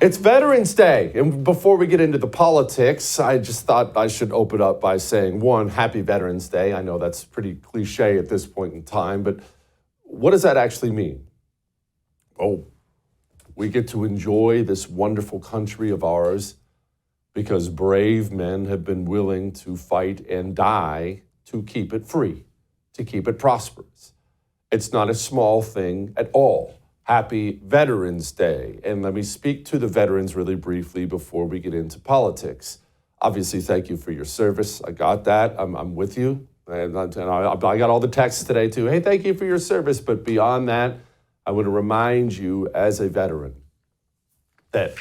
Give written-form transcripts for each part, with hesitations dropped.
It's Veterans Day, and before we get into the politics, I just thought I should open up by saying, one, happy Veterans Day. I know that's pretty cliche at this point in time, but what does that actually mean? Oh, we get to enjoy this wonderful country of ours because brave men have been willing to fight and die to keep it free, to keep it prosperous. It's not a small thing at all. Happy Veterans Day. And let me speak to the veterans really briefly before we get into politics. Obviously, thank you for your service. I got that. I'm with you. And I got all the texts today too. Hey, thank you for your service. But beyond that, I want to remind you as a veteran that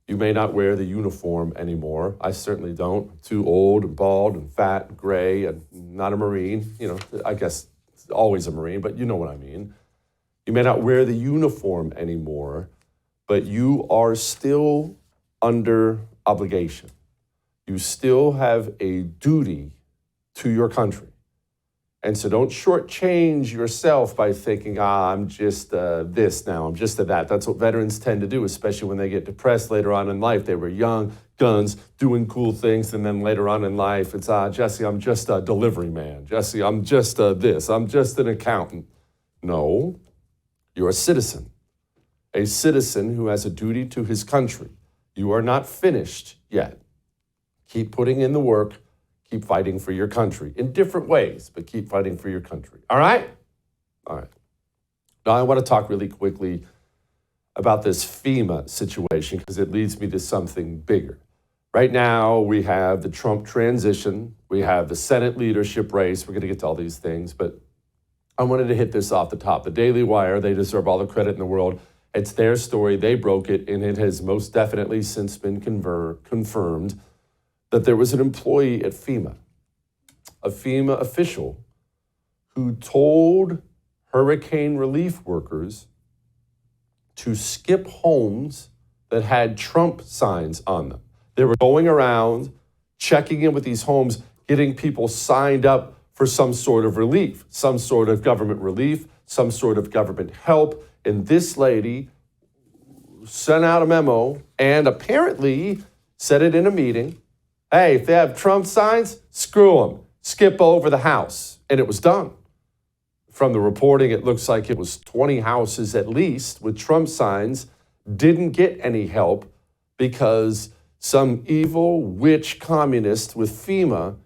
you may not wear the uniform anymore. I certainly don't. I'm too old and bald and fat and gray and not a Marine. You know, I guess always a Marine, but you know what I mean. You may not wear the uniform anymore, but you are still under obligation. You still have a duty to your country. And so don't shortchange yourself by thinking, I'm just this now, I'm just that. That's what veterans tend to do, especially when they get depressed later on in life. They were young, guns, doing cool things, and then later on in life, it's, Jesse, I'm just a delivery man. Jesse, I'm just this. I'm just an accountant. No. You're a citizen who has a duty to his country. You are not finished yet. Keep putting in the work. Keep fighting for your country in different ways, but keep fighting for your country. All right? All right. Now, I want to talk really quickly about this FEMA situation because it leads me to something bigger. Right now, we have the Trump transition. We have the Senate leadership race. We're going to get to all these things, but I wanted to hit this off the top. The Daily Wire, they deserve all the credit in the world. It's their story. They broke it, and it has most definitely since been confirmed that there was an employee at FEMA, a FEMA official, who told hurricane relief workers to skip homes that had Trump signs on them. They were going around, checking in with these homes, getting people signed up for some sort of relief, some sort of government relief, some sort of government help. And this lady sent out a memo and apparently said it in a meeting. Hey, if they have Trump signs, screw them. Skip over the house. And it was done. From the reporting, it looks like it was 20 houses at least with Trump signs didn't get any help because some evil witch communist with FEMA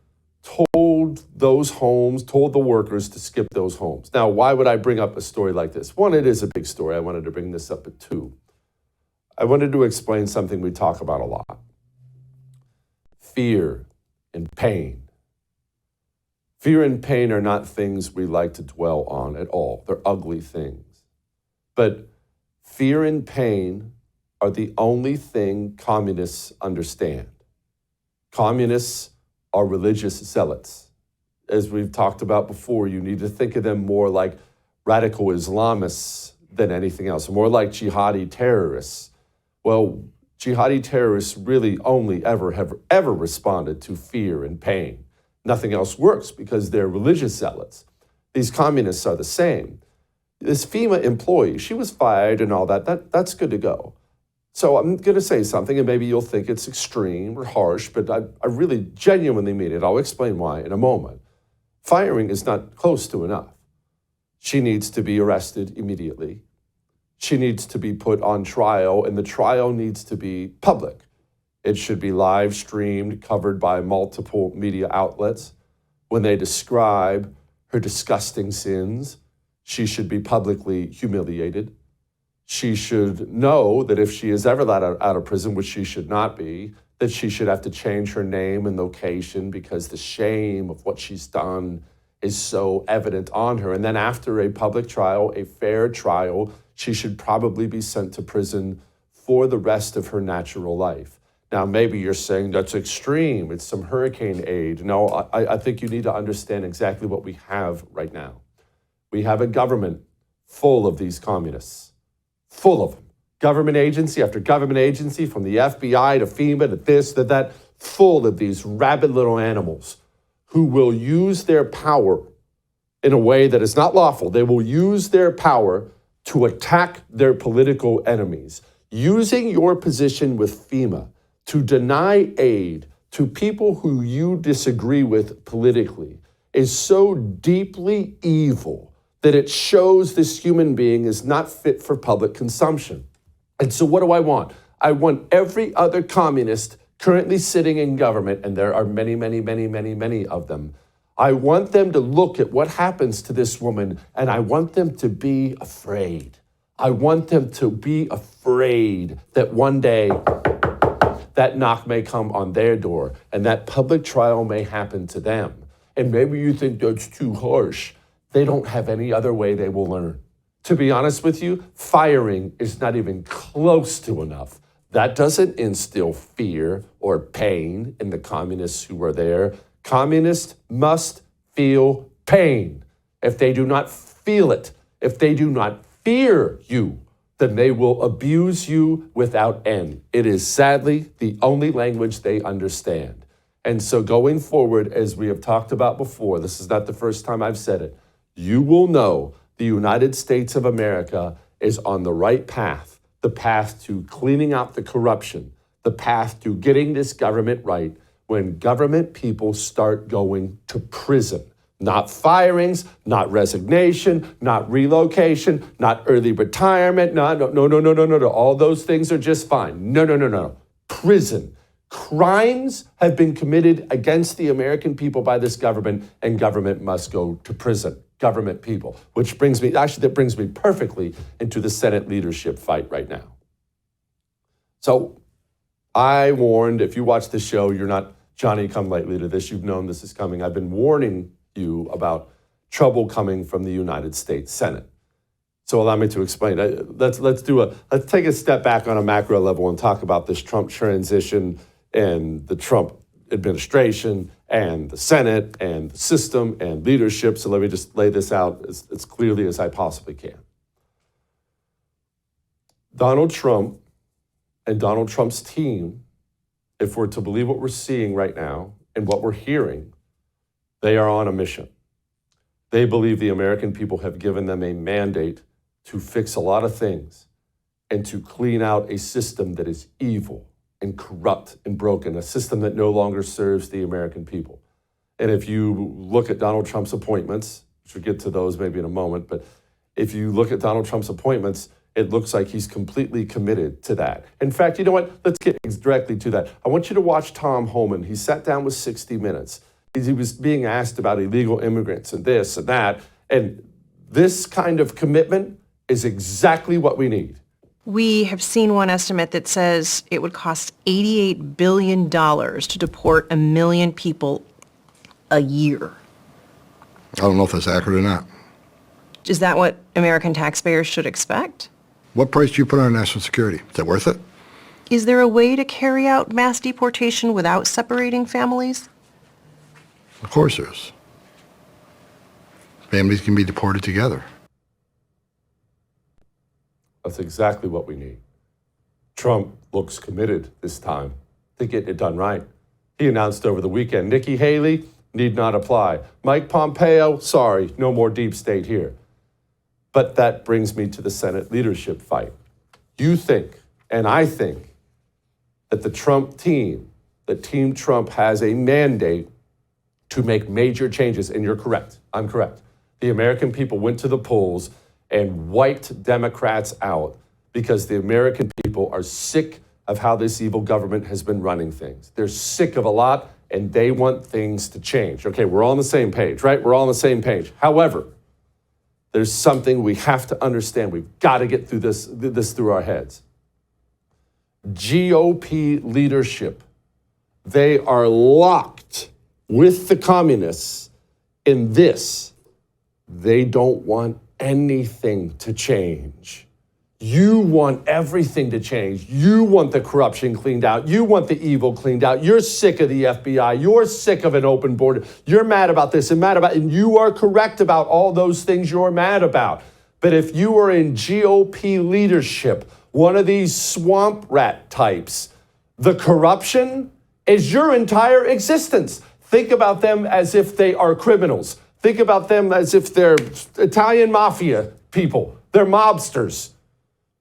told those homes, told the workers to skip those homes. Now, why would I bring up a story like this? One, it is a big story. I wanted to bring this up at two. I wanted to explain something we talk about a lot. Fear and pain. Fear and pain are not things we like to dwell on at all. They're ugly things. But fear and pain are the only thing communists understand. Communists are religious zealots. As we've talked about before, you need to think of them more like radical Islamists than anything else, more like jihadi terrorists. Well, jihadi terrorists really only have ever responded to fear and pain. Nothing else works because they're religious zealots. These communists are the same. This FEMA employee, she was fired and all that's good to go. So I'm going to say something, and maybe you'll think it's extreme or harsh, but I really genuinely mean it. I'll explain why in a moment. Firing is not close to enough. She needs to be arrested immediately. She needs to be put on trial, and the trial needs to be public. It should be live streamed, covered by multiple media outlets. When they describe her disgusting sins, she should be publicly humiliated. She should know that if she is ever let out of prison, which she should not be, that she should have to change her name and location because the shame of what she's done is so evident on her. And then after a public trial, a fair trial, she should probably be sent to prison for the rest of her natural life. Now, maybe you're saying that's extreme. It's some hurricane aid. No, I think you need to understand exactly what we have right now. We have a government full of these communists. Full of them. Government agency after government agency, from the FBI to FEMA to this, to that, full of these rabid little animals who will use their power in a way that is not lawful. They will use their power to attack their political enemies. Using your position with FEMA to deny aid to people who you disagree with politically is so deeply evil that it shows this human being is not fit for public consumption. And so what do I want? I want every other communist currently sitting in government, and there are many, many, many, many, many of them. I want them to look at what happens to this woman, and I want them to be afraid. I want them to be afraid that one day that knock may come on their door and that public trial may happen to them. And maybe you think that's too harsh. They don't have any other way they will learn. To be honest with you, firing is not even close to enough. That doesn't instill fear or pain in the communists who are there. Communists must feel pain. If they do not feel it, if they do not fear you, then they will abuse you without end. It is sadly the only language they understand. And so going forward, as we have talked about before, this is not the first time I've said it, you will know the United States of America is on the right path, the path to cleaning out the corruption, the path to getting this government right when government people start going to prison. Not firings, not resignation, not relocation, not early retirement. No. All those things are just fine. No. Prison. Crimes have been committed against the American people by this government, and government must go to prison. Government people. Which brings me, that brings me perfectly into the Senate leadership fight right now. So I warned, if you watch the show, you're not Johnny come lately to this. You've known this is coming. I've been warning you about trouble coming from the United States Senate. So allow me to explain. Let's take a step back on a macro level and talk about this Trump transition and the Trump administration and the Senate and the system and leadership. So let me just lay this out as clearly as I possibly can. Donald Trump and Donald Trump's team, if we're to believe what we're seeing right now and what we're hearing, they are on a mission. They believe the American people have given them a mandate to fix a lot of things and to clean out a system that is evil and corrupt and broken, a system that no longer serves the American people. And if you look at Donald Trump's appointments, which we'll get to those maybe in a moment, but if you look at Donald Trump's appointments, it looks like he's completely committed to that. In fact, you know what? Let's get directly to that. I want you to watch Tom Homan. He sat down with 60 Minutes. He was being asked about illegal immigrants and this and that. And this kind of commitment is exactly what we need. We have seen one estimate that says it would cost $88 billion to deport 1 million people a year. I don't know if that's accurate or not. Is that what American taxpayers should expect? What price do you put on national security? Is that worth it? Is there a way to carry out mass deportation without separating families? Of course there is. Families can be deported together. That's exactly what we need. Trump looks committed this time to getting it done right. He announced over the weekend, Nikki Haley need not apply. Mike Pompeo, sorry, no more deep state here. But that brings me to the Senate leadership fight. You think, and I think, that the Trump team, that Team Trump has a mandate to make major changes, and you're correct. I'm correct. The American people went to the polls and wiped Democrats out because the American people are sick of how this evil government has been running things. They're sick of a lot, and they want things to change. Okay, we're all on the same page, right? We're all on the same page. However, there's something we have to understand. We've got to get through this through our heads. GOP leadership, they are locked with the communists in this. They don't want anything to change. You want everything to change. You want the corruption cleaned out. You want the evil cleaned out. You're sick of the FBI. You're sick of an open border. You're mad about this and mad about, and you are correct about all those things you're mad about. But if you are in GOP leadership, one of these swamp rat types, the corruption is your entire existence. Think about them as if they are criminals. Think about them as if they're Italian mafia people. They're mobsters.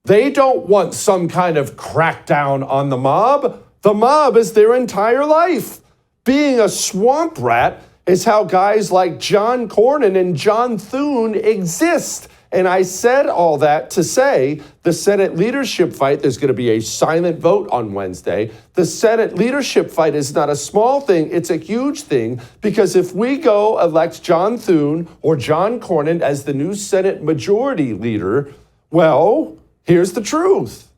They don't want some kind of crackdown on the mob. The mob is their entire life. Being a swamp rat is how guys like John Cornyn and John Thune exist. And I said all that to say the Senate leadership fight, there's going to be a silent vote on Wednesday. The Senate leadership fight is not a small thing, it's a huge thing, because if we go elect John Thune or John Cornyn as the new Senate majority leader, well, here's the truth.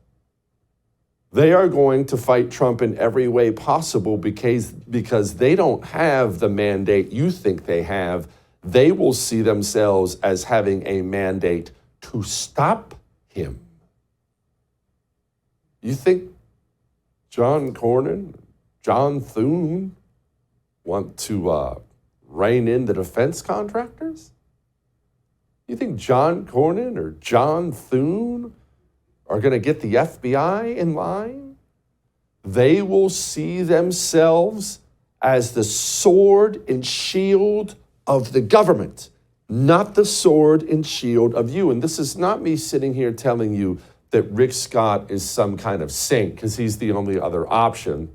They are going to fight Trump in every way possible because they don't have the mandate you think they have. They will see themselves as having a mandate to stop him. You think John Cornyn, John Thune want to rein in the defense contractors? You think John Cornyn or John Thune are going to get the FBI in line? They will see themselves as the sword and shield of the government, not the sword and shield of you. And this is not me sitting here telling you that Rick Scott is some kind of saint because he's the only other option.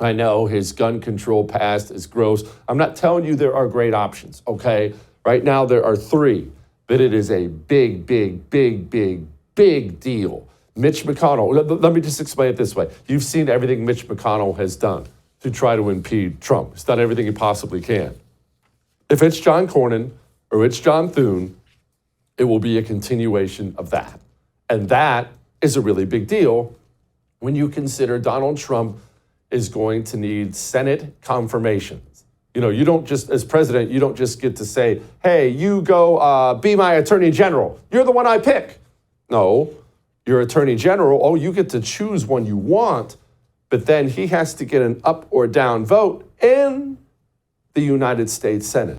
I know his gun control past is gross. I'm not telling you there are great options, okay? Right now there are three, but it is a big, big, big, big, big deal. Mitch McConnell, let me just explain it this way. You've seen everything Mitch McConnell has done to try to impede Trump. He's done everything he possibly can. If it's John Cornyn or it's John Thune, it will be a continuation of that. And that is a really big deal when you consider Donald Trump is going to need Senate confirmations. You know, you don't just, as president, you don't just get to say, hey, you go be my attorney general. You're the one I pick. No, your attorney general, oh, you get to choose one you want, but then he has to get an up or down vote in the United States Senate.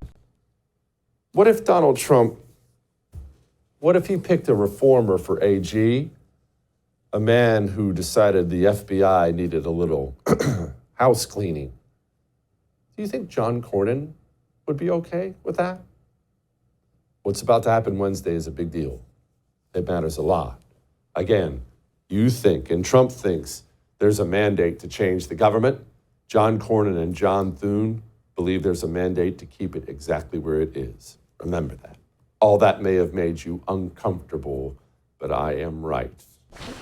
What if Donald Trump, what if he picked a reformer for AG, a man who decided the FBI needed a little house cleaning? Do you think John Cornyn would be okay with that? What's about to happen Wednesday is a big deal. It matters a lot. Again, you think, and Trump thinks, there's a mandate to change the government. John Cornyn and John Thune believe there's a mandate to keep it exactly where it is. Remember that. All that may have made you uncomfortable, but I am right.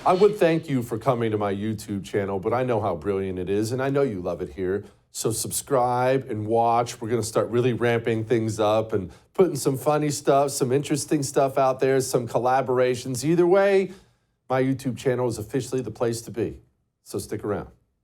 I would thank you for coming to my YouTube channel, but I know how brilliant it is, and I know you love it here. So subscribe and watch. We're going to start really ramping things up and putting some funny stuff, some interesting stuff out there, some collaborations. Either way, my YouTube channel is officially the place to be. So stick around.